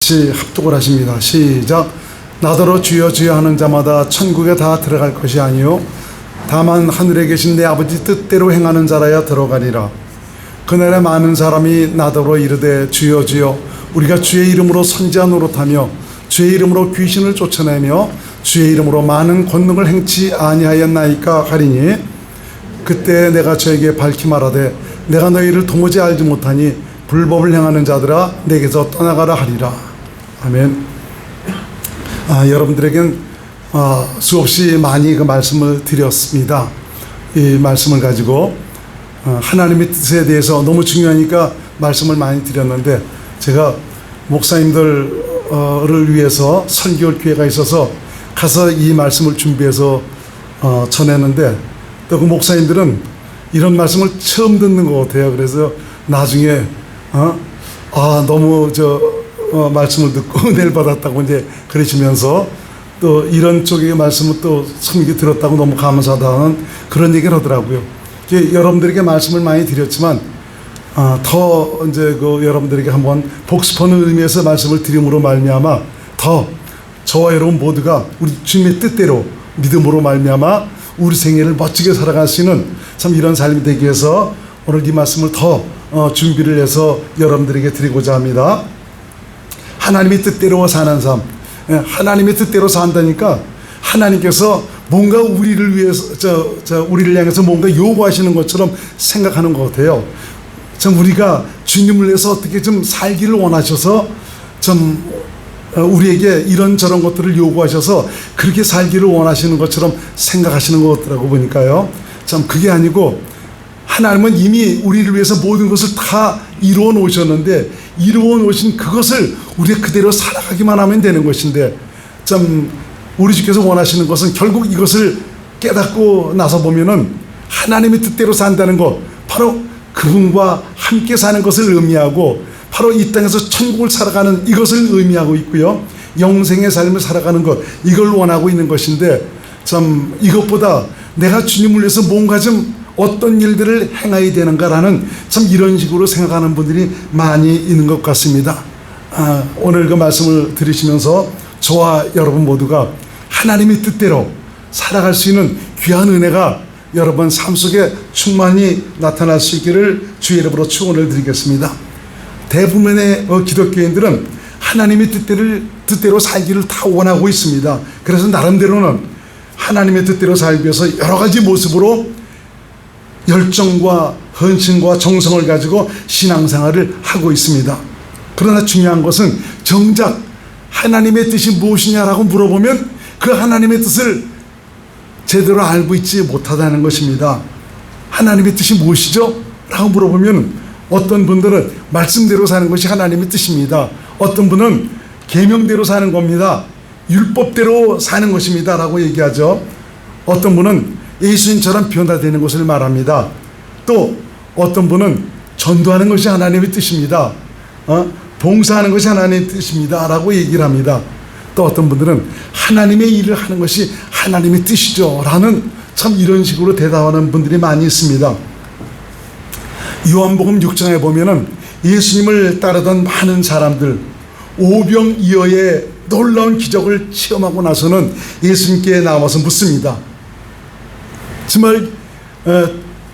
같이 합독을 하십니다. 시작. 나더러 주여 주여 하는 자마다 천국에 다 들어갈 것이 아니요 다만 하늘에 계신 내 아버지 뜻대로 행하는 자라야 들어가리라. 그날에 많은 사람이 나더러 이르되 주여 주여 우리가 주의 이름으로 선지자 노릇하며 주의 이름으로 귀신을 쫓아내며 주의 이름으로 많은 권능을 행치 아니하였나이까 하리니 그때 내가 저에게 밝히 말하되 내가 너희를 도무지 알지 못하니 불법을 행하는 자들아 내게서 떠나가라 하리라. 아멘. 여러분들에겐 수없이 많이 그 말씀을 드렸습니다. 이 말씀을 가지고 하나님의 뜻에 대해서 너무 중요하니까 말씀을 많이 드렸는데, 제가 목사님들을 위해서 설교할 기회가 있어서 가서 이 말씀을 준비해서 전했는데, 또 그 목사님들은 이런 말씀을 처음 듣는 것 같아요. 그래서 나중에 너무 말씀을 듣고 은혜를 받았다고 이제 그러시면서, 또 이런 쪽의 말씀을 또 성기 들었다고 너무 감사하다는 그런 얘기를 하더라고요. 여러분들에게 말씀을 많이 드렸지만 더 이제 여러분들에게 한번 복습하는 의미에서 말씀을 드림으로 말미암아 더 저와 여러분 모두가 우리 주님의 뜻대로 믿음으로 말미암아 우리 생애를 멋지게 살아갈 수 있는 참 이런 삶이 되기 위해서 오늘 이 말씀을 더 준비를 해서 여러분들에게 드리고자 합니다. 하나님의 뜻대로 사는 삶. 하나님의 뜻대로 산다니까 하나님께서 뭔가 우리를 위해서 우리를 향해서 뭔가 요구하시는 것처럼 생각하는 것 같아요. 참 우리가 주님을 위해서 어떻게 좀 살기를 원하셔서 좀 우리에게 이런저런 것들을 요구하셔서 그렇게 살기를 원하시는 것처럼 생각하시는 것 같더라고 보니까요. 참 그게 아니고 하나님은 이미 우리를 위해서 모든 것을 다 이루어 놓으셨는데, 이루어 놓으신 그것을 우리가 그대로 살아가기만 하면 되는 것인데, 참 우리 주께서 원하시는 것은 결국 이것을 깨닫고 나서 보면은 하나님의 뜻대로 산다는 것, 바로 그분과 함께 사는 것을 의미하고 바로 이 땅에서 천국을 살아가는 이것을 의미하고 있고요. 영생의 삶을 살아가는 것, 이걸 원하고 있는 것인데, 참 이것보다 내가 주님을 위해서 뭔가 좀 어떤 일들을 행해야 되는가라는 참 이런 식으로 생각하는 분들이 많이 있는 것 같습니다. 오늘 그 말씀을 들으시면서 저와 여러분 모두가 하나님의 뜻대로 살아갈 수 있는 귀한 은혜가 여러분 삶 속에 충만히 나타날 수 있기를 주의 이름으로 축원을 드리겠습니다. 대부분의 기독교인들은 하나님의 뜻대로 살기를 다 원하고 있습니다. 그래서 나름대로는 하나님의 뜻대로 살기 위해서 여러 가지 모습으로 열정과 헌신과 정성을 가지고 신앙생활을 하고 있습니다. 그러나 중요한 것은 정작 하나님의 뜻이 무엇이냐라고 물어보면 그 하나님의 뜻을 제대로 알고 있지 못하다는 것입니다. 하나님의 뜻이 무엇이죠? 라고 물어보면 어떤 분들은 말씀대로 사는 것이 하나님의 뜻입니다. 어떤 분은 계명대로 사는 겁니다. 율법대로 사는 것입니다 라고 얘기하죠. 어떤 분은 예수님처럼 변화되는 것을 말합니다. 또 어떤 분은 전도하는 것이 하나님의 뜻입니다. 봉사하는 것이 하나님의 뜻입니다 라고 얘기를 합니다. 또 어떤 분들은 하나님의 일을 하는 것이 하나님의 뜻이죠 라는 참 이런 식으로 대답하는 분들이 많이 있습니다. 요한복음 6장에 보면은 예수님을 따르던 많은 사람들, 오병이어의 놀라운 기적을 체험하고 나서는 예수님께 나와서 묻습니다. 정말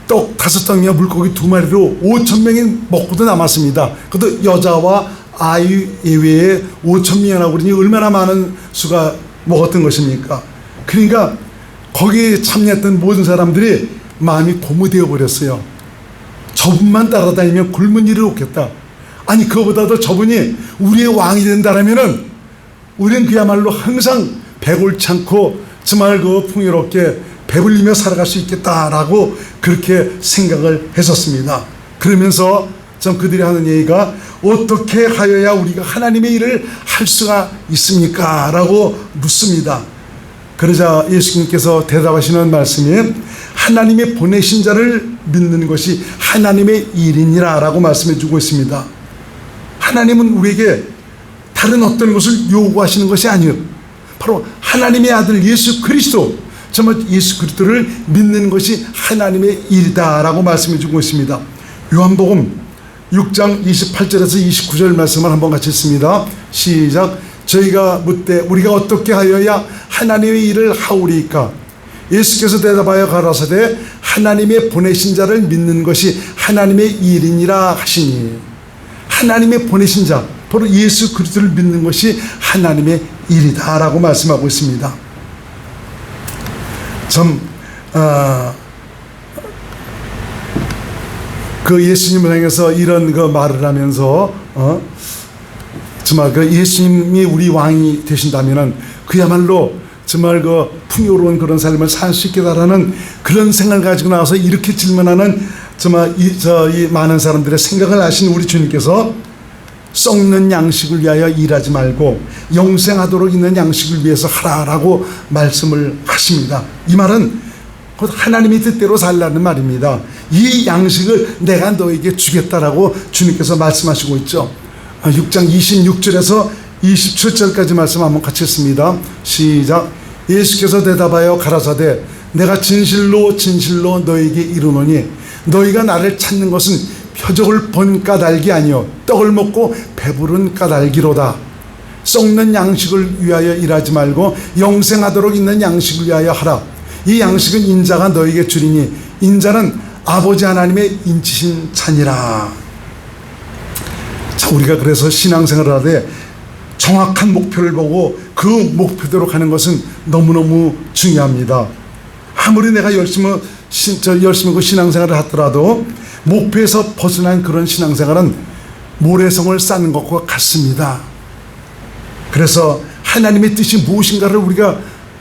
떡 5덩이와 물고기 2마리로 5,000명이 먹고도 남았습니다. 그것도 여자와 아이 예외에 5,000명이라고 그러니 얼마나 많은 수가 먹었던 것입니까? 그러니까 거기에 참여했던 모든 사람들이 마음이 고무되어 버렸어요. 저분만 따라다니면 굶은 일이 없겠다. 아니 그거보다도 저분이 우리의 왕이 된다라면은 우리는 그야말로 항상 배골치 않고 정말 풍요롭게 배불리며 살아갈 수 있겠다라고 그렇게 생각을 했었습니다. 그러면서 참 그들이 하는 얘기가 어떻게 하여야 우리가 하나님의 일을 할 수가 있습니까? 라고 묻습니다. 그러자 예수님께서 대답하시는 말씀이 하나님의 보내신 자를 믿는 것이 하나님의 일이니라 라고 말씀해 주고 있습니다. 하나님은 우리에게 다른 어떤 것을 요구하시는 것이 아니에요. 바로 하나님의 아들 예수 그리스도, 정말 예수 그리스도를 믿는 것이 하나님의 일이다 라고 말씀해 주고 있습니다. 요한복음 6장 28절에서 29절 말씀을 한번 같이 읽습니다. 시작. 저희가 묻되 우리가 어떻게 하여야 하나님의 일을 하오리이까? 예수께서 대답하여 가라사대 하나님의 보내신 자를 믿는 것이 하나님의 일이니라 하시니. 하나님의 보내신 자, 바로 예수 그리스도를 믿는 것이 하나님의 일이다 라고 말씀하고 있습니다. 참 그 예수님을 향해서 이런 그 말을 하면서 정말 그 예수님이 우리 왕이 되신다면은 그야말로 정말 그 풍요로운 그런 삶을 살 수 있겠다라는 그런 생각을 가지고 나와서 이렇게 질문하는 정말 이 많은 사람들의 생각을 아신 우리 주님께서 썩는 양식을 위하여 일하지 말고 영생하도록 있는 양식을 위해서 하라라고 말씀을 하십니다. 이 말은 곧 하나님의 뜻대로 살라는 말입니다. 이 양식을 내가 너에게 주겠다라고 주님께서 말씀하시고 있죠. 6장 26절에서 27절까지 말씀 한번 같이 읽습니다. 시작. 예수께서 대답하여 가라사대 내가 진실로 진실로 너에게 이르노니 너희가 나를 찾는 것은 표적을 본 까닭이 아니요 떡을 먹고 배부른 까닭이로다. 썩는 양식을 위하여 일하지 말고 영생하도록 있는 양식을 위하여 하라. 이 양식은 인자가 너에게 주리니 인자는 아버지 하나님의 인치신 자니라. 자, 우리가 그래서 신앙생활을 하되 정확한 목표를 보고 그 목표대로 가는 것은 너무너무 중요합니다. 아무리 내가 열심히 그 신앙생활을 하더라도 목표에서 벗어난 그런 신앙생활은 모래성을 쌓는 것과 같습니다. 그래서 하나님의 뜻이 무엇인가를 우리가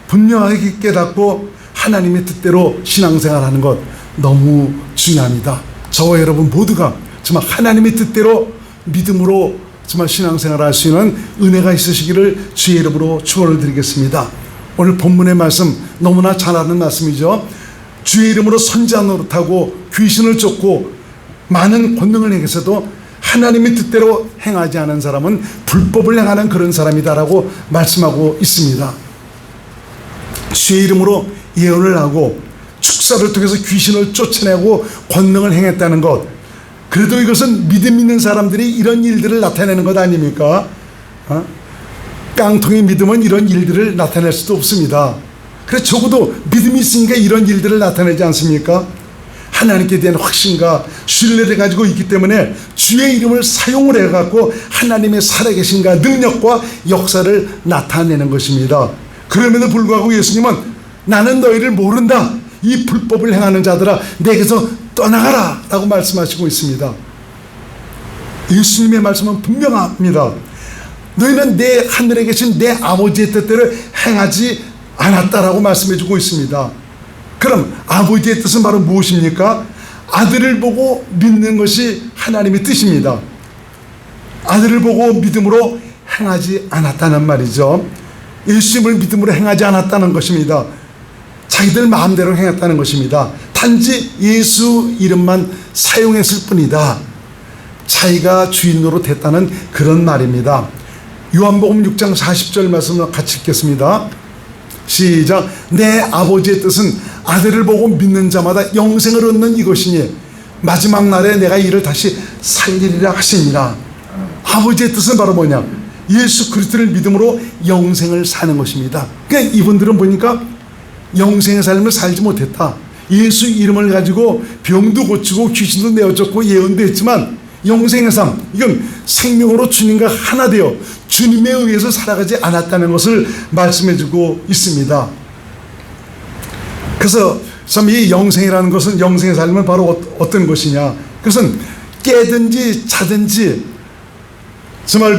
분명하게 깨닫고 하나님의 뜻대로 신앙생활하는 것 너무 중요합니다. 저와 여러분 모두가 정말 하나님의 뜻대로 믿음으로 정말 신앙생활을 할 수 있는 은혜가 있으시기를 주의 이름으로 축원을 드리겠습니다. 오늘 본문의 말씀 너무나 잘 아는 말씀이죠. 주의 이름으로 선지자 노릇하고 귀신을 쫓고 많은 권능을 행해서도 하나님의 뜻대로 행하지 않은 사람은 불법을 행하는 그런 사람이다라고 말씀하고 있습니다. 주의 이름으로 예언을 하고 축사를 통해서 귀신을 쫓아내고 권능을 행했다는 것, 그래도 이것은 믿음 있는 사람들이 이런 일들을 나타내는 것 아닙니까? 깡통의 믿음은 이런 일들을 나타낼 수도 없습니다. 그래서 적어도 믿음이 있으니까 이런 일들을 나타내지 않습니까? 하나님께 대한 확신과 신뢰를 가지고 있기 때문에 주의 이름을 사용을 해갖고 하나님의 살아계신과 능력과 역사를 나타내는 것입니다. 그럼에도 불구하고 예수님은 나는 너희를 모른다, 이 불법을 행하는 자들아 내게서 떠나가라 라고 말씀하시고 있습니다. 예수님의 말씀은 분명합니다. 너희는 내 하늘에 계신 내 아버지의 뜻대로 행하지 않았다라고 말씀해주고 있습니다. 그럼 아버지의 뜻은 바로 무엇입니까? 아들을 보고 믿는 것이 하나님의 뜻입니다. 아들을 보고 믿음으로 행하지 않았다는 말이죠. 예수님을 믿음으로 행하지 않았다는 것입니다. 자기들 마음대로 행했다는 것입니다. 단지 예수 이름만 사용했을 뿐이다. 자기가 주인으로 됐다는 그런 말입니다. 요한복음 6장 40절 말씀을 같이 읽겠습니다. 시작. 내 아버지의 뜻은 아들을 보고 믿는 자마다 영생을 얻는 이것이니 마지막 날에 내가 이를 다시 살리리라 하시니라. 아버지의 뜻은 바로 뭐냐? 예수 그리스도를 믿음으로 영생을 사는 것입니다. 그러니까 이분들은 보니까 영생의 삶을 살지 못했다. 예수 이름을 가지고 병도 고치고 귀신도 내어쫓고 예언도 했지만 영생의 삶, 이건 생명으로 주님과 하나 되어 주님에 의해서 살아가지 않았다는 것을 말씀해주고 있습니다. 그래서 참 이 영생이라는 것은, 영생의 삶은 바로 어떤 것이냐? 그것은 깨든지 자든지 정말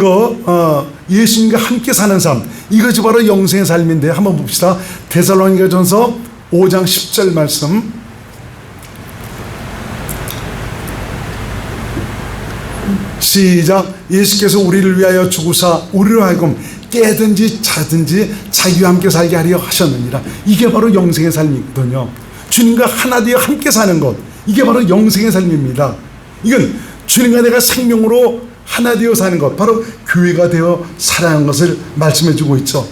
예수님과 함께 사는 삶, 이것이 바로 영생의 삶인데 한번 봅시다. 데살로니가전서 5장 10절 말씀. 시작. 예수께서 우리를 위하여 죽으사 우리로 하여금 깨든지 자든지 자기와 함께 살게 하려 하셨느니라. 이게 바로 영생의 삶이거든요. 주님과 하나 되어 함께 사는 것, 이게 바로 영생의 삶입니다. 이건 주님과 내가 생명으로 하나 되어 사는 것, 바로 교회가 되어 살아가는 것을 말씀해 주고 있죠.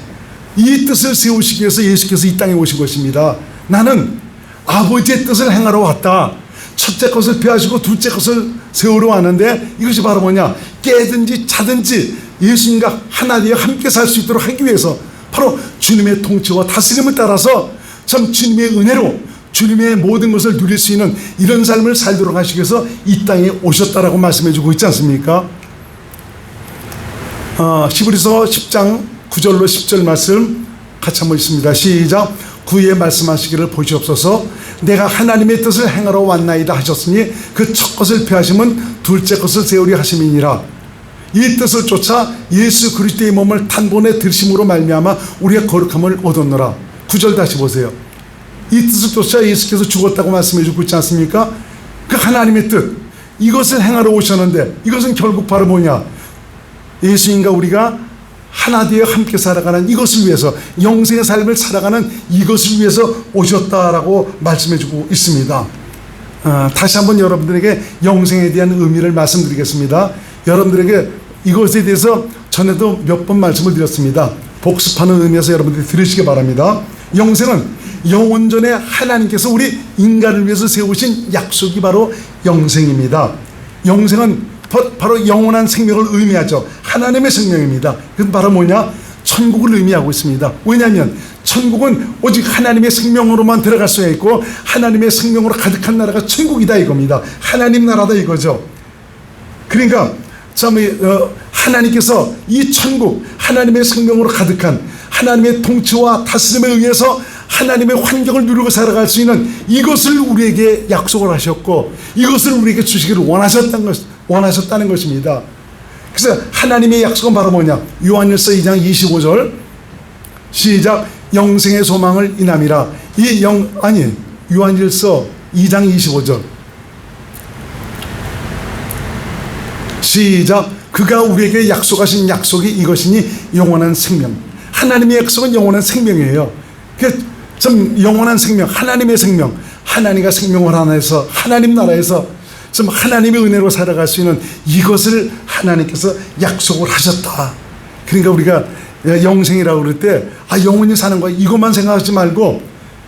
이 뜻을 세우시기 위해서 예수께서 이 땅에 오신 것입니다. 나는 아버지의 뜻을 행하러 왔다. 첫째 것을 피하시고 둘째 것을 세우러 왔는데 이것이 바로 뭐냐? 깨든지 자든지 예수님과 하나 되어 함께 살 수 있도록 하기 위해서 바로 주님의 통치와 다스림을 따라서 참 주님의 은혜로 주님의 모든 것을 누릴 수 있는 이런 삶을 살도록 하시기 위해서 이 땅에 오셨다라고 말씀해주고 있지 않습니까? 히브리서 10장 9절로 10절 말씀 같이 한번 읽습니다. 시작. 구에 말씀하시기를 보시옵소서. 내가 하나님의 뜻을 행하러 왔나이다 하셨으니 그 첫 것을 피하심은 둘째 것을 세우려 하심이니라. 이 뜻을 쫓아 예수 그리스도의 몸을 단번에 들심으로 말미암아 우리의 거룩함을 얻었노라. 9절 다시 보세요. 이 뜻을 쫓아 예수께서 죽었다고 말씀해 주고 있지 않습니까? 그 하나님의 뜻, 이것을 행하러 오셨는데 이것은 결국 바로 뭐냐? 예수님과 우리가 하나 되어 함께 살아가는 이것을 위해서, 영생의 삶을 살아가는 이것을 위해서 오셨다라고 말씀해 주고 있습니다. 다시 한번 여러분들에게 영생에 대한 의미를 말씀드리겠습니다. 여러분들에게 이것에 대해서 전에도 몇 번 말씀을 드렸습니다. 복습하는 의미에서 여러분들이 들으시기 바랍니다. 영생은 영원전에 하나님께서 우리 인간을 위해서 세우신 약속이 바로 영생입니다. 영생은 바로 영원한 생명을 의미하죠. 하나님의 생명입니다. 그건 바로 뭐냐? 천국을 의미하고 있습니다. 왜냐하면 천국은 오직 하나님의 생명으로만 들어갈 수가 있고 하나님의 생명으로 가득한 나라가 천국이다 이겁니다. 하나님 나라다 이거죠. 그러니까 참 하나님께서 이 천국, 하나님의 생명으로 가득한 하나님의 통치와 다스림에 의해서 하나님의 환경을 누리고 살아갈 수 있는 이것을 우리에게 약속을 하셨고 이것을 우리에게 주시기를 원하셨다는 것입니다. 그래서 하나님의 약속은 바로 뭐냐? 요한일서 2장 25절 시작. 영생의 소망을 인함이라. 요한일서 2장 25절 시작. 그가 우리에게 약속하신 약속이 이것이니 영원한 생명. 하나님의 약속은 영원한 생명이에요. 좀 영원한 생명, 하나님의 생명, 하나님과 생명을 하나에서 하나님 나라에서 좀 하나님의 은혜로 살아갈 수 있는 이것을 하나님께서 약속을 하셨다. 그러니까 우리가 영생이라고 그럴 때 영원히 사는 거 이것만 생각하지 말고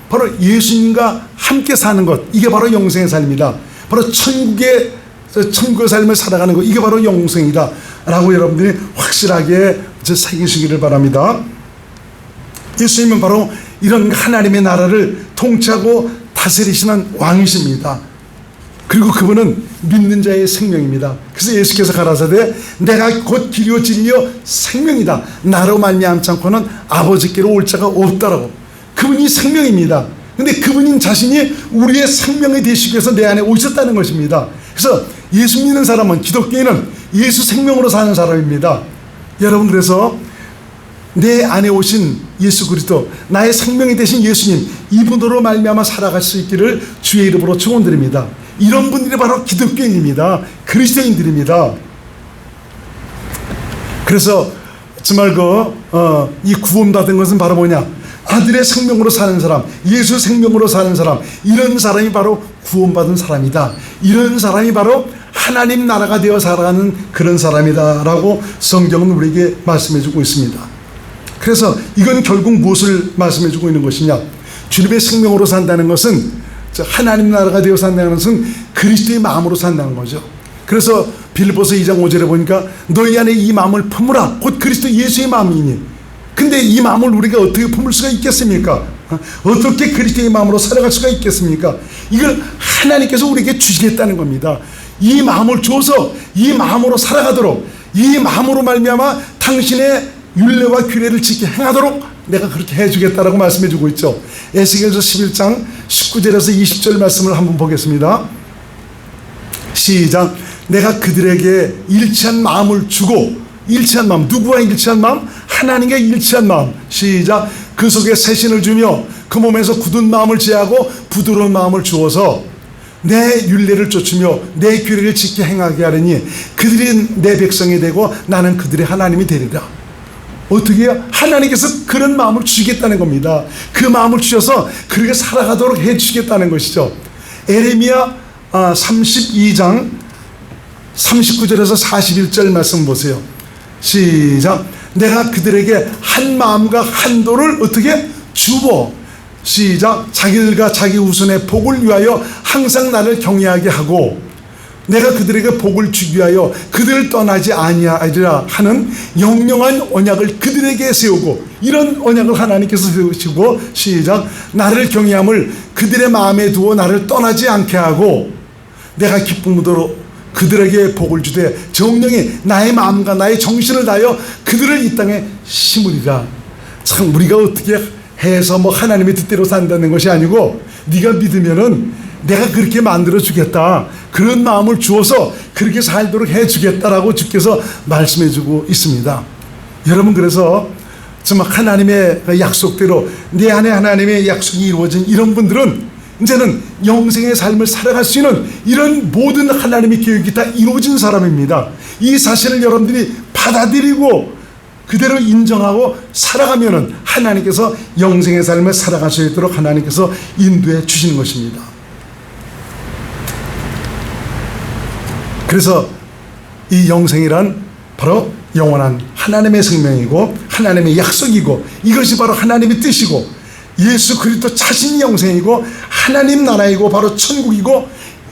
바로 예수님과 함께 사는 것, 이게 바로 영생의 삶이다. 바로 천국의 삶을 살아가는 것, 이게 바로 영생이다 라고 여러분들이 확실하게 새기시기를 바랍니다. 예수님은 바로 이런 하나님의 나라를 통치하고 다스리시는 왕이십니다. 그리고 그분은 믿는 자의 생명입니다. 그래서 예수께서 가라사대 내가 곧 길이요 진리요 생명이다. 나로 말미암지 않고는 아버지께로 올 자가 없다라고. 그분이 생명입니다. 근데 그분인 자신이 우리의 생명이 되시기 위해서 내 안에 오셨다는 것입니다. 그래서 예수 믿는 사람은, 기독교인은 예수 생명으로 사는 사람입니다. 여러분, 그래서 내 안에 오신 예수 그리스도, 나의 생명이 되신 예수님, 이분으로 말미암아 살아갈 수 있기를 주의 이름으로 축원드립니다. 이런 분들이 바로 기독교인입니다. 그리스도인들입니다. 그래서 정말 이 구원받은 것은 바로 뭐냐? 아들의 생명으로 사는 사람, 예수 생명으로 사는 사람, 이런 사람이 바로 구원받은 사람이다. 이런 사람이 바로 하나님 나라가 되어 살아가는 그런 사람이다 라고 성경은 우리에게 말씀해주고 있습니다. 그래서 이건 결국 무엇을 말씀해주고 있는 것이냐? 주님의 생명으로 산다는 것은, 하나님 나라가 되어 산다는 것은 그리스도의 마음으로 산다는 거죠. 그래서 빌립보서 2장 5절에 보니까 너희 안에 이 마음을 품으라, 곧 그리스도 예수의 마음이니. 근데 이 마음을 우리가 어떻게 품을 수가 있겠습니까? 어떻게 그리스도의 마음으로 살아갈 수가 있겠습니까? 이걸 하나님께서 우리에게 주시겠다는 겁니다. 이 마음을 줘서 이 마음으로 살아가도록, 이 마음으로 말미암아 당신의 율례와 규례를 지켜 행하도록 내가 그렇게 해주겠다라고 말씀해주고 있죠. 에스겔서 11장 19절에서 20절 말씀을 한번 보겠습니다. 시작. 내가 그들에게 일치한 마음을 주고, 일치한 마음, 누구와 일치한 마음? 하나님과 일치한 마음. 시작. 그 속에 새신을 주며 그 몸에서 굳은 마음을 제하고 부드러운 마음을 주어서 내 율례를 쫓으며 내 규례를 지켜 행하게 하려니 그들이 내 백성이 되고 나는 그들의 하나님이 되리라. 어떻게 해요? 하나님께서 그런 마음을 주시겠다는 겁니다. 그 마음을 주셔서 그렇게 살아가도록 해주시겠다는 것이죠. 에레미야 32장 39절에서 41절 말씀 보세요. 시작. 내가 그들에게 한 마음과 한 도를 어떻게 주고, 시작. 자기들과 자기 후손의 복을 위하여 항상 나를 경외하게 하고 내가 그들에게 복을 주기 위하여 그들을 떠나지 아니하리라 하는 영영한 언약을 그들에게 세우고, 이런 언약을 하나님께서 세우시고, 시작. 나를 경외함을 그들의 마음에 두어 나를 떠나지 않게 하고 내가 기쁨으로 그들에게 복을 주되 정령이 나의 마음과 나의 정신을 다하여 그들을 이 땅에 심으리라. 참, 우리가 어떻게 해서 하나님의 뜻대로 산다는 것이 아니고, 네가 믿으면은 내가 그렇게 만들어 주겠다, 그런 마음을 주어서 그렇게 살도록 해 주겠다라고 주께서 말씀해 주고 있습니다. 여러분, 그래서 정말 하나님의 약속대로 내 안에 하나님의 약속이 이루어진 이런 분들은 이제는 영생의 삶을 살아갈 수 있는 이런 모든 하나님의 계획이 다 이루어진 사람입니다. 이 사실을 여러분들이 받아들이고 그대로 인정하고 살아가면은 하나님께서 영생의 삶을 살아갈 수 있도록 하나님께서 인도해 주시는 것입니다. 그래서 이 영생이란 바로 영원한 하나님의 생명이고 하나님의 약속이고, 이것이 바로 하나님의 뜻이고 예수 그리스도 자신이 영생이고 하나님 나라이고 바로 천국이고,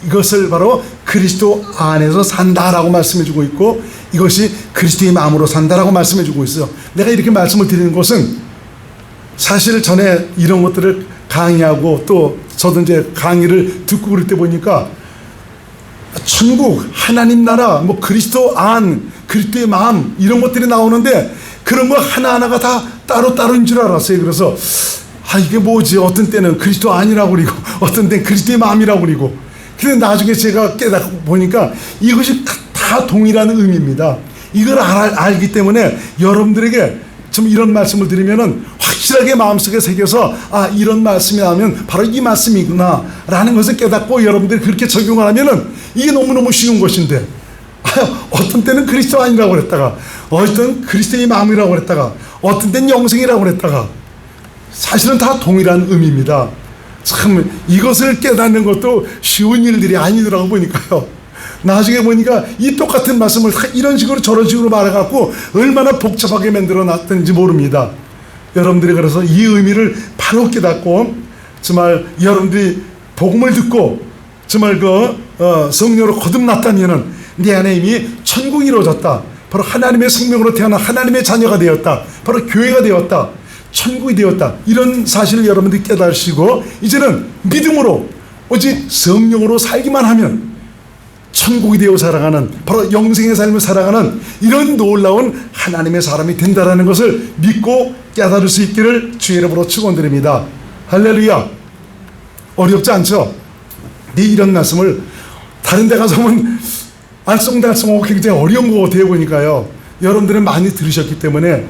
이것을 바로 그리스도 안에서 산다라고 말씀해 주고 있고, 이것이 그리스도의 마음으로 산다라고 말씀해 주고 있어요. 내가 이렇게 말씀을 드리는 것은 사실 전에 이런 것들을 강의하고 또 저도 이제 강의를 듣고 그럴 때 보니까 천국, 하나님 나라, 그리스도 안, 그리스도의 마음, 이런 것들이 나오는데 그런 거 하나하나가 다 따로따로인 줄 알았어요. 그래서 이게 뭐지? 어떤 때는 그리스도 안이라고 그리고 어떤 때는 그리스도의 마음이라고 그리고, 근데 나중에 제가 깨닫고 보니까 이것이 다 동일한 의미입니다. 이걸 알기 때문에 여러분들에게 좀 이런 말씀을 드리면은 확실하게 마음속에 새겨서 이런 말씀이 나오면 바로 이 말씀이구나 라는 것을 깨닫고 여러분들이 그렇게 적용을 하면은 이게 너무너무 쉬운 것인데, 어떤 때는 그리스도 아니라고 그랬다가 어떤 때는 그리스도의 마음이라고 그랬다가 어떤 때는 영생이라고 그랬다가 사실은 다 동일한 의미입니다. 참, 이것을 깨닫는 것도 쉬운 일들이 아니더라고 보니까요. 나중에 보니까 이 똑같은 말씀을 이런 식으로 저런 식으로 말해갖고 얼마나 복잡하게 만들어 놨던지 모릅니다. 여러분들이 그래서 이 의미를 바로 깨닫고 정말 여러분들이 복음을 듣고 정말 성령으로 거듭났다면은 내 안에 이미 천국이 이루어졌다, 바로 하나님의 생명으로 태어난 하나님의 자녀가 되었다, 바로 교회가 되었다, 천국이 되었다, 이런 사실을 여러분들이 깨달으시고 이제는 믿음으로 오직 성령으로 살기만 하면 천국이 되어 살아가는, 바로 영생의 삶을 살아가는 이런 놀라운 하나님의 사람이 된다라는 것을 믿고 깨달을 수 있기를 주의 이름으로 축원드립니다. 할렐루야. 어렵지 않죠? 이런 말씀을 다른 데 가서 하면 알쏭달쏭하고 굉장히 어려운 것 같아요. 보니까요, 여러분들은 많이 들으셨기 때문에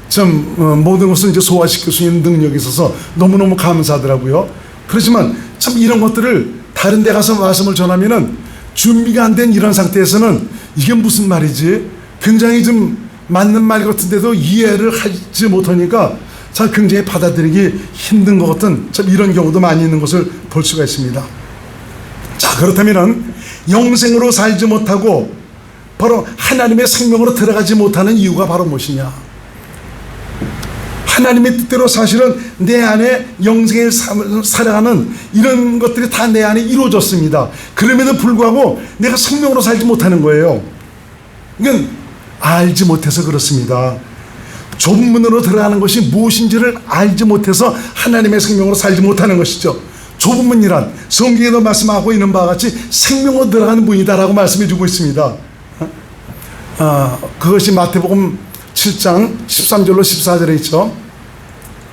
좀 모든 것을 이제 소화시킬 수 있는 능력이 있어서 너무너무 감사하더라고요. 그렇지만 참 이런 것들을 다른 데 가서 말씀을 전하면은 준비가 안 된 이런 상태에서는 이게 무슨 말이지? 굉장히 좀 맞는 말 같은데도 이해를 하지 못하니까 참 굉장히 받아들이기 힘든 것 같은 참 이런 경우도 많이 있는 것을 볼 수가 있습니다. 자, 그렇다면은 영생으로 살지 못하고 바로 하나님의 생명으로 들어가지 못하는 이유가 바로 무엇이냐? 하나님의 뜻대로 사실은 내 안에 영생을 살아가는 이런 것들이 다 내 안에 이루어졌습니다. 그럼에도 불구하고 내가 생명으로 살지 못하는 거예요. 이건 알지 못해서 그렇습니다. 좁은 문으로 들어가는 것이 무엇인지를 알지 못해서 하나님의 생명으로 살지 못하는 것이죠. 좁은 문이란 성경에도 말씀하고 있는 바와 같이 생명으로 들어가는 문이다라고 말씀해 주고 있습니다. 그것이 마태복음 7장 13절로 14절에 있죠.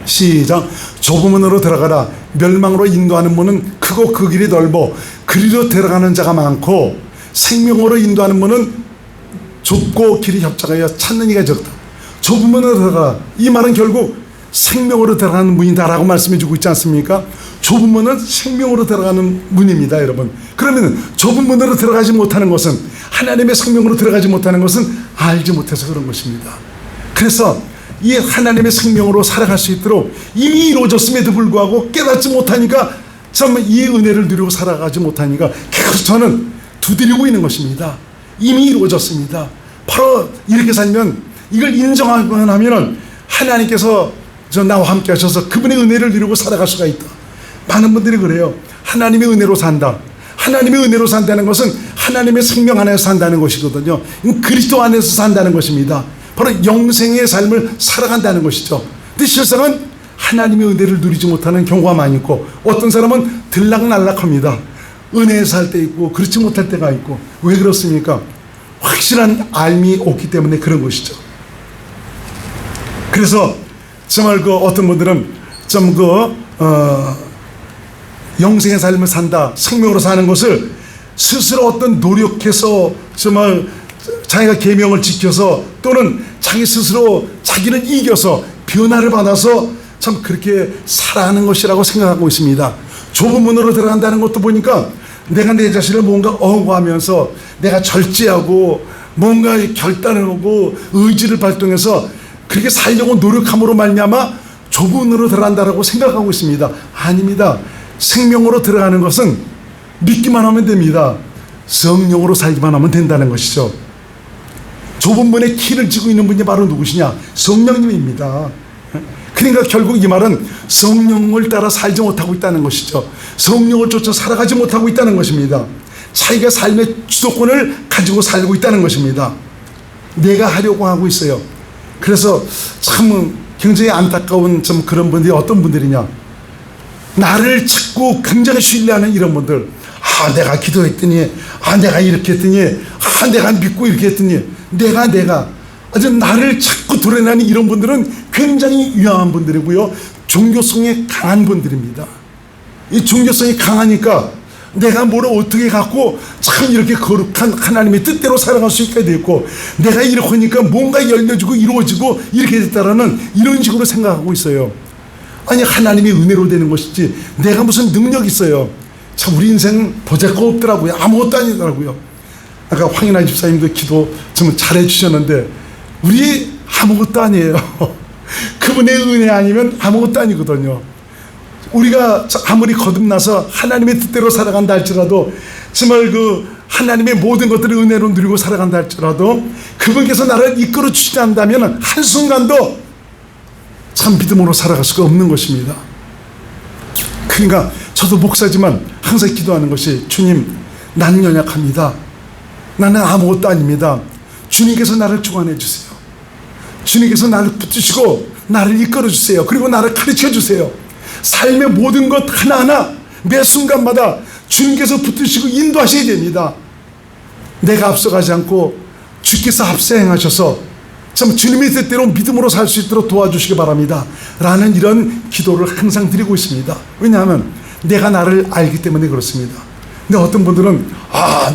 시작. 좁은 문으로 들어가라. 멸망으로 인도하는 문은 크고 그 길이 넓어 그리로 들어가는 자가 많고 생명으로 인도하는 문은 좁고 길이 협착하여 찾는 이가 적다. 좁은 문으로 들어가라. 이 말은 결국 생명으로 들어가는 문이다라고 말씀해 주고 있지 않습니까? 좁은 문은 생명으로 들어가는 문입니다, 여러분. 그러면 좁은 문으로 들어가지 못하는 것은, 하나님의 생명으로 들어가지 못하는 것은 알지 못해서 그런 것입니다. 그래서 이 하나님의 생명으로 살아갈 수 있도록 이미 이루어졌음에도 불구하고 깨닫지 못하니까, 참 이 은혜를 누리고 살아가지 못하니까 계속 저는 두드리고 있는 것입니다. 이미 이루어졌습니다. 바로 이렇게 살면, 이걸 인정하면 하면은 하나님께서 나와 함께 하셔서 그분의 은혜를 누리고 살아갈 수가 있다. 많은 분들이 그래요. 하나님의 은혜로 산다. 하나님의 은혜로 산다는 것은 하나님의 생명 안에서 산다는 것이거든요. 그리스도 안에서 산다는 것입니다. 바로 영생의 삶을 살아간다는 것이죠. 근데 실상은 하나님의 은혜를 누리지 못하는 경우가 많이 있고, 어떤 사람은 들락날락합니다. 은혜에 살 때 있고 그렇지 못할 때가 있고. 왜 그렇습니까? 확실한 알미 없기 때문에 그런 것이죠. 그래서 정말 어떤 분들은 영생의 삶을 산다, 생명으로 사는 것을 스스로 어떤 노력해서 정말 자기가 계명을 지켜서, 또는 자기 스스로 자기를 이겨서 변화를 받아서 참 그렇게 살아가는 것이라고 생각하고 있습니다. 좁은 문으로 들어간다는 것도 보니까 내가 내 자신을 뭔가 어구하면서 내가 절제하고 뭔가 결단을 하고 의지를 발동해서 그렇게 살려고 노력함으로 말미암아 좁은 문으로 들어간다라고 생각하고 있습니다. 아닙니다. 생명으로 들어가는 것은 믿기만 하면 됩니다. 성령으로 살기만 하면 된다는 것이죠. 좁은 문에 키를 쥐고 있는 분이 바로 누구시냐? 성령님입니다. 그러니까 결국 이 말은 성령을 따라 살지 못하고 있다는 것이죠. 성령을 쫓아 살아가지 못하고 있다는 것입니다. 자기가 삶의 주도권을 가지고 살고 있다는 것입니다. 내가 하려고 하고 있어요. 그래서 참 굉장히 안타까운 좀 그런 분들이 어떤 분들이냐, 나를 찾고 굉장히 신뢰하는 이런 분들. 내가 기도했더니, 내가 이렇게 했더니, 내가 믿고 이렇게 했더니, 내가 아주 나를 자꾸 드러내는 이런 분들은 굉장히 위험한 분들이고요, 종교성이 강한 분들입니다. 이 종교성이 강하니까 내가 뭐를 어떻게 갖고 참 이렇게 거룩한 하나님의 뜻대로 살아갈 수 있게 되고, 내가 이렇게 하니까 뭔가 열려지고 이루어지고 이렇게 됐다라는 이런 식으로 생각하고 있어요. 아니, 하나님의 은혜로 되는 것이지 내가 무슨 능력이 있어요. 참 우리 인생 보잘것없더라고요. 아무것도 아니더라고요. 아까 황인아 집사님도 기도 좀 잘해 주셨는데, 우리 아무것도 아니에요. 그분의 은혜 아니면 아무것도 아니거든요. 우리가 아무리 거듭나서 하나님의 뜻대로 살아간다 할지라도, 정말 하나님의 모든 것들을 은혜로 누리고 살아간다 할지라도, 그분께서 나를 이끌어 주시지 않는다면 한순간도 참 믿음으로 살아갈 수가 없는 것입니다. 그러니까 저도 목사지만 항상 기도하는 것이, 주님, 나는 연약합니다. 나는 아무것도 아닙니다. 주님께서 나를 주관해 주세요. 주님께서 나를 붙드시고 나를 이끌어 주세요. 그리고 나를 가르쳐 주세요. 삶의 모든 것 하나하나 매 순간마다 주님께서 붙드시고 인도하셔야 됩니다. 내가 앞서가지 않고 주께서 앞서 행하셔서 참 주님의 뜻대로 믿음으로 살 수 있도록 도와주시기 바랍니다 라는 이런 기도를 항상 드리고 있습니다. 왜냐하면 내가 나를 알기 때문에 그렇습니다. 근데 어떤 분들은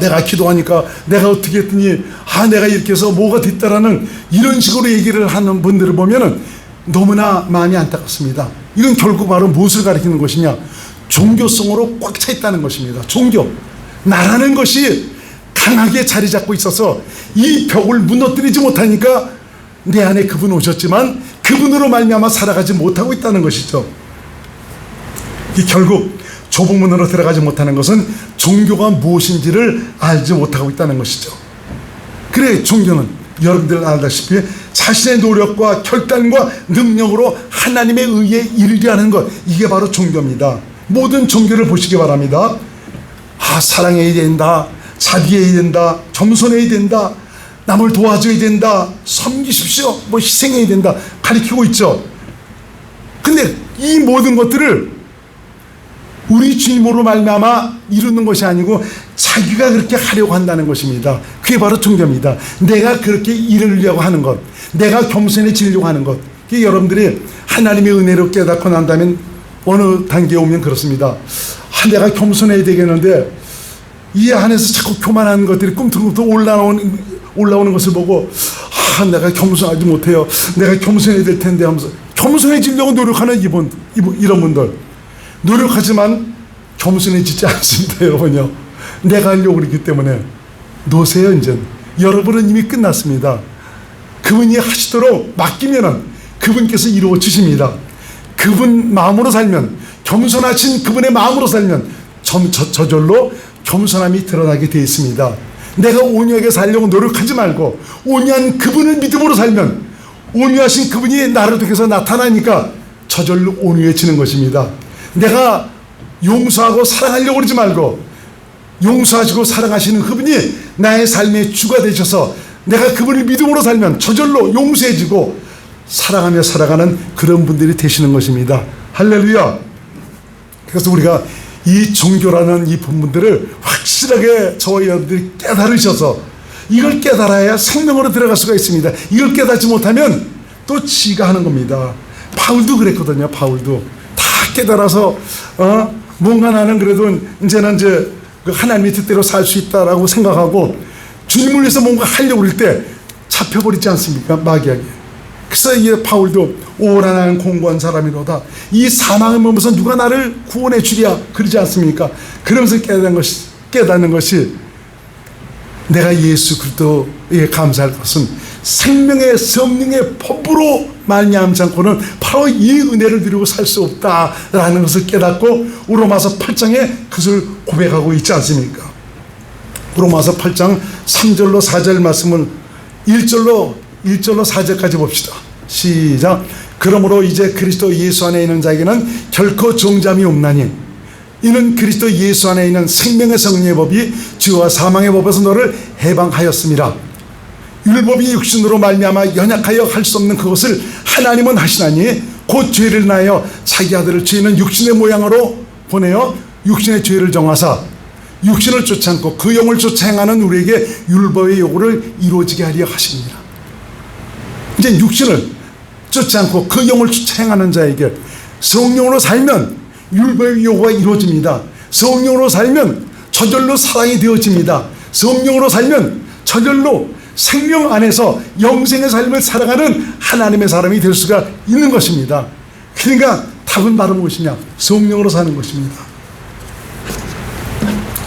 내가 기도하니까 내가 어떻게 했더니 내가 이렇게 해서 뭐가 됐다라는 이런 식으로 얘기를 하는 분들을 보면은 너무나 마음이 안타깝습니다. 이건 결국 바로 무엇을 가리키는 것이냐? 종교성으로 꽉 차 있다는 것입니다. 종교, 나라는 것이 강하게 자리 잡고 있어서 이 벽을 무너뜨리지 못하니까 내 안에 그분 오셨지만 그분으로 말미암아 살아가지 못하고 있다는 것이죠. 결국 좁은 문으로 들어가지 못하는 것은 종교가 무엇인지를 알지 못하고 있다는 것이죠. 그래, 종교는 여러분들 알다시피 자신의 노력과 결단과 능력으로 하나님의 의에 이르게 하는 것, 이게 바로 종교입니다. 모든 종교를 보시기 바랍니다. 사랑해야 된다, 자비해야 된다, 겸손해야 된다, 남을 도와줘야 된다, 섬기십시오, 희생해야 된다 가리키고 있죠. 근데 이 모든 것들을 우리 주님으로 말미암아 이루는 것이 아니고 자기가 그렇게 하려고 한다는 것입니다. 그게 바로 종교입니다. 내가 그렇게 이루려고 하는 것, 내가 겸손해지려고 하는 것. 여러분들이 하나님의 은혜로 깨닫고 난다면 어느 단계에 오면 그렇습니다. 내가 겸손해야 되겠는데 이 안에서 자꾸 교만한 것들이 꿈틀꿈틀 올라오는 것을 보고 내가 겸손하지 못해요, 내가 겸손해야 될 텐데 하면서 겸손해지려고 노력하는 이런 분들, 노력하지만 겸손해지지 않습니다. 여러분요, 내가 하려고 그랬기 때문에 놓으세요. 이제 여러분은 이미 끝났습니다. 그분이 하시도록 맡기면은 그분께서 이루어 주십니다. 그분 마음으로 살면, 겸손하신 그분의 마음으로 살면 저절로 겸손함이 드러나게 되어 있습니다. 내가 온유하게 살려고 노력하지 말고 온유한 그분을 믿음으로 살면 온유하신 그분이 나를 통해서 나타나니까 저절로 온유해지는 것입니다. 내가 용서하고 사랑하려고 그러지 말고 용서하시고 사랑하시는 그분이 나의 삶의 주가 되셔서 내가 그분을 믿음으로 살면 저절로 용서해지고 사랑하며 살아가는 그런 분들이 되시는 것입니다. 할렐루야. 그래서 우리가 이 종교라는 이 본문들을 확실하게 저와 여러분들이 깨달으셔서 이걸 깨달아야 생명으로 들어갈 수가 있습니다. 이걸 깨닫지 못하면 또 지가 하는 겁니다. 바울도 그랬거든요. 바울도 다 깨달아서 뭔가 나는 그래도 이제는 그 하나님의 뜻대로 살 수 있다라고 생각하고 주님을 위해서 뭔가 하려고 그럴 때 잡혀버리지 않습니까? 마귀에게. 그래서 이 바울도 오라 나는 공고한 사람이로다. 이 사망의 몸에서 누가 나를 구원해 주랴 그러지 않습니까? 그러면서 깨닫는 것이 내가 예수 그리스도에 감사할 것은 생명의 성령의 법으로 말미암지 않고는 바로 이 은혜를 누리고 살 수 없다라는 것을 깨닫고 로마서 8장에 그것을 고백하고 있지 않습니까? 로마서 8장 3절로 4절 말씀을 1절로 4절까지 봅시다. 시작. 그러므로 이제 그리스도 예수 안에 있는 자에게는 결코 정잠이 없나니 이는 그리스도 예수 안에 있는 생명의 성령의 법이 죄와 사망의 법에서 너를 해방하였음이라. 율법이 육신으로 말미암아 연약하여 할 수 없는 그것을 하나님은 하시나니 곧 죄를 나여 자기 아들을 죄는 육신의 모양으로 보내어 육신의 죄를 정하사 육신을 쫓지 않고 그 영을 쫓아 행하는 우리에게 율법의 요구를 이루어지게 하려 하십니다. 이제 육신을 쫓지 않고 그 영을 쫓아 행하는 자에게 성령으로 살면 율법의 요구가 이루어집니다. 성령으로 살면 저절로 사랑이 되어집니다. 성령으로 살면 저절로 생명 안에서 영생의 삶을 살아가는 하나님의 사람이 될 수가 있는 것입니다. 그러니까 답은 바로 무엇이냐? 성령으로 사는 것입니다.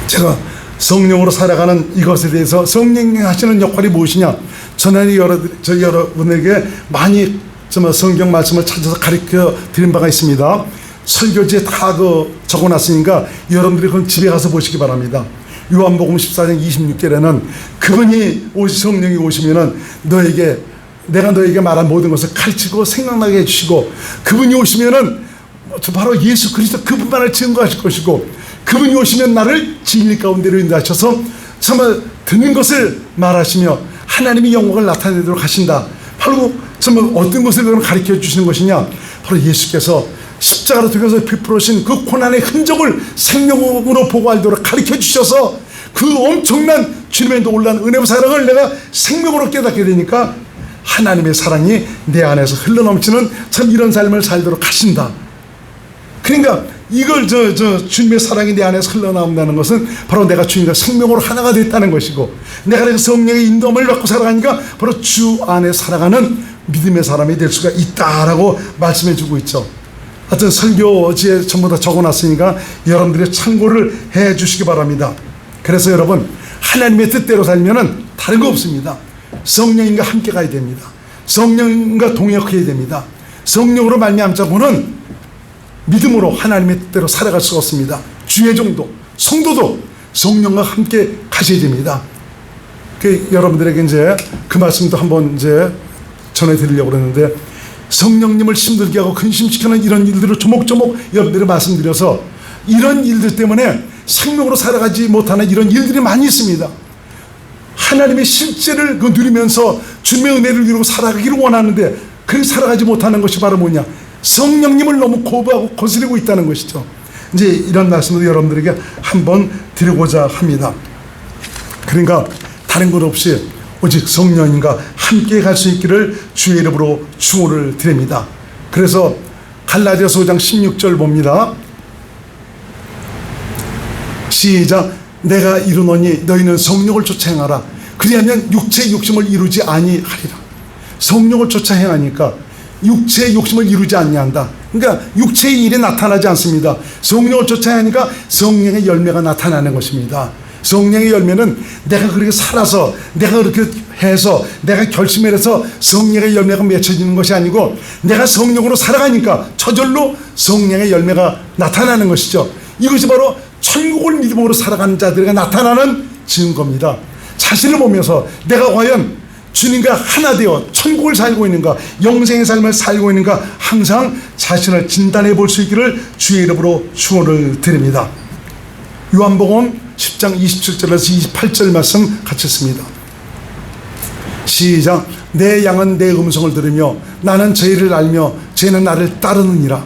제가 성령으로 살아가는 이것에 대해서 성령이 하시는 역할이 무엇이냐? 전에 여러분에게 많이 성경 말씀을 찾아서 가르쳐 드린 바가 있습니다. 설교지에 다 적어놨으니까 여러분들이 그건 집에 가서 보시기 바랍니다. 요한복음 14장 26절에는 그분이 성령이 오시면은 내가 너에게 말한 모든 것을 가르치고 생각나게 해주시고 그분이 오시면은 바로 예수 그리스도 그분만을 증거하실 것이고 그분이 오시면 나를 진리 가운데로 인도하셔서 정말 듣는 것을 말하시며 하나님의 영광을 나타내도록 하신다. 바로 정말 어떤 것을 가르쳐 주시는 것이냐? 바로 예수께서 십자가로 통해서 베풀으신 그 고난의 흔적을 생명으로 보고 알도록 가르쳐 주셔서 그 엄청난 주님의 놀라운 은혜와 사랑을 내가 생명으로 깨닫게 되니까 하나님의 사랑이 내 안에서 흘러넘치는 참 이런 삶을 살도록 하신다. 그러니까 이걸 주님의 사랑이 내 안에서 흘러나온다는 것은 바로 내가 주님과 생명으로 하나가 됐다는 것이고 내가 성령의 인도함을 받고 살아가니까 바로 주 안에 살아가는 믿음의 사람이 될 수가 있다라고 말씀해 주고 있죠. 하여튼 설교지에 전부 다 적어놨으니까 여러분들이 참고를 해 주시기 바랍니다. 그래서 여러분 하나님의 뜻대로 살면은 다른 거 없습니다. 성령님과 함께 가야 됩니다. 성령님과 동역해야 됩니다. 성령으로 말미암자고는 믿음으로 하나님의 뜻대로 살아갈 수가 없습니다. 주의 종도 성도도 성령과 함께 가셔야 됩니다. 여러분들에게 이제 그 말씀도 한번 이제 전해드리려고 그러는데 성령님을 힘들게 하고 근심시키는 이런 일들을 조목조목 여러분들이 말씀드려서 이런 일들 때문에 생명으로 살아가지 못하는 이런 일들이 많이 있습니다. 하나님의 실제를 누리면서 주님의 은혜를 누리고 살아가기를 원하는데 그렇게 살아가지 못하는 것이 바로 뭐냐? 성령님을 너무 거부하고 거스리고 있다는 것이죠. 이제 이런 말씀을 여러분들에게 한번 드리고자 합니다. 그러니까 다른 것 없이 오직 성령님과 함께 갈 수 있기를 주의 이름으로 축원을 드립니다. 그래서 갈라디아서 5장 16절 봅니다. 시작. 내가 이르노니 너희는 성령을 쫓아 행하라. 그리하면 육체의 욕심을 이루지 아니하리라. 성령을 쫓아 행하니까 육체의 욕심을 이루지 아니한다. 그러니까 육체의 일이 나타나지 않습니다. 성령을 쫓아 행하니까 성령의 열매가 나타나는 것입니다. 성령의 열매는 내가 그렇게 살아서 내가 그렇게 해서 내가 결심을 해서 성령의 열매가 맺혀지는 것이 아니고 내가 성령으로 살아가니까 저절로 성령의 열매가 나타나는 것이죠. 이것이 바로 천국을 믿음으로 살아가는 자들에게 나타나는 증거입니다. 자신을 보면서 내가 과연 주님과 하나 되어 천국을 살고 있는가, 영생의 삶을 살고 있는가, 항상 자신을 진단해 볼 수 있기를 주의 이름으로 축원을 드립니다. 요한복음 10장 27절에서 28절 말씀 같이 씁니다. 시작. 내 양은 내 음성을 들으며 나는 저희를 알며 저희는 나를 따르느니라.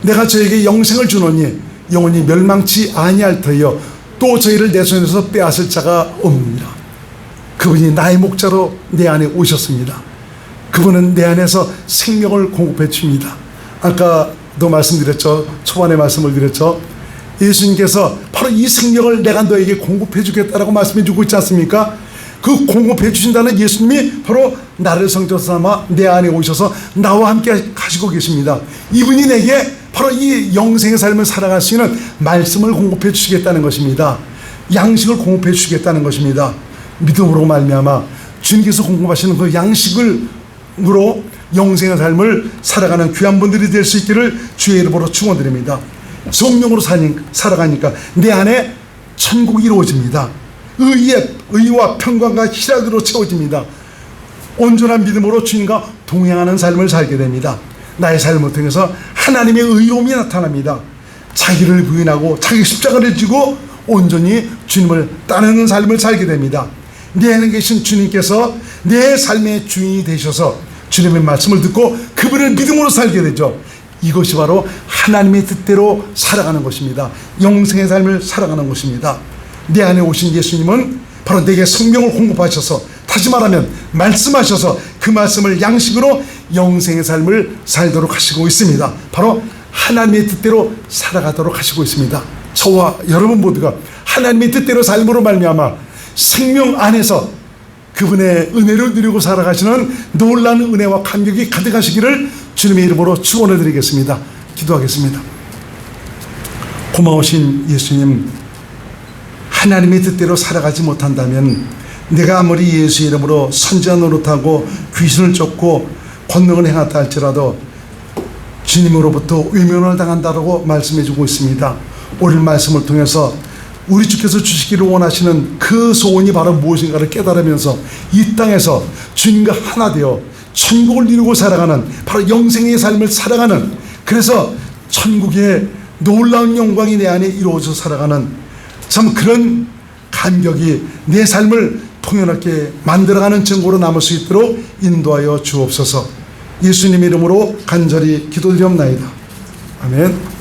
내가 저에게 영생을 주노니 영원히 멸망치 아니할 터이요 또 저희를 내 손에서 빼앗을 자가 없느니라. 그분이 나의 목자로 내 안에 오셨습니다. 그분은 내 안에서 생명을 공급해 줍니다. 아까도 말씀드렸죠. 초반에 말씀을 드렸죠. 예수님께서 바로 이 생명을 내가 너에게 공급해 주겠다라고 말씀해 주고 있지 않습니까? 그 공급해 주신다는 예수님이 바로 나를 성전 삼아 내 안에 오셔서 나와 함께 가시고 계십니다. 이분이 내게 바로 이 영생의 삶을 살아갈 수 있는 말씀을 공급해 주시겠다는 것입니다. 양식을 공급해 주시겠다는 것입니다. 믿음으로 말미암아 주님께서 공급하시는 그 양식으로 영생의 삶을 살아가는 귀한 분들이 될 수 있기를 주의 이름으로 축원드립니다. 성령으로 살아가니까 내 안에 천국이 이루어집니다. 의와 평강과 희락으로 채워집니다. 온전한 믿음으로 주님과 동행하는 삶을 살게 됩니다. 나의 삶을 통해서 하나님의 의로움이 나타납니다. 자기를 부인하고 자기 십자가를 지고 온전히 주님을 따르는 삶을 살게 됩니다. 내 안에 계신 주님께서 내 삶의 주인이 되셔서 주님의 말씀을 듣고 그분을 믿음으로 살게 되죠. 이것이 바로 하나님의 뜻대로 살아가는 것입니다. 영생의 삶을 살아가는 것입니다. 내 안에 오신 예수님은 바로 내게 생명을 공급하셔서, 다시 말하면 말씀하셔서 그 말씀을 양식으로 영생의 삶을 살도록 하시고 있습니다. 바로 하나님의 뜻대로 살아가도록 하시고 있습니다. 저와 여러분 모두가 하나님의 뜻대로 삶으로 말미암아 생명 안에서 그분의 은혜를 누리고 살아가시는 놀라운 은혜와 감격이 가득하시기를 주님의 이름으로 축원을 드리겠습니다. 기도하겠습니다. 고마우신 예수님, 하나님의 뜻대로 살아가지 못한다면 내가 아무리 예수 이름으로 선지자 노릇하고 귀신을 쫓고 권능을 행하다 할지라도 주님으로부터 외면을 당한다고 말씀해주고 있습니다. 오늘 말씀을 통해서 우리 주께서 주시기를 원하시는 그 소원이 바로 무엇인가를 깨달으면서 이 땅에서 주님과 하나 되어 천국을 이루고 살아가는, 바로 영생의 삶을 살아가는, 그래서 천국의 놀라운 영광이 내 안에 이루어져 살아가는 참 그런 감격이 내 삶을 통연하게 만들어가는 증거로 남을 수 있도록 인도하여 주옵소서. 예수님 이름으로 간절히 기도드리옵나이다. 아멘.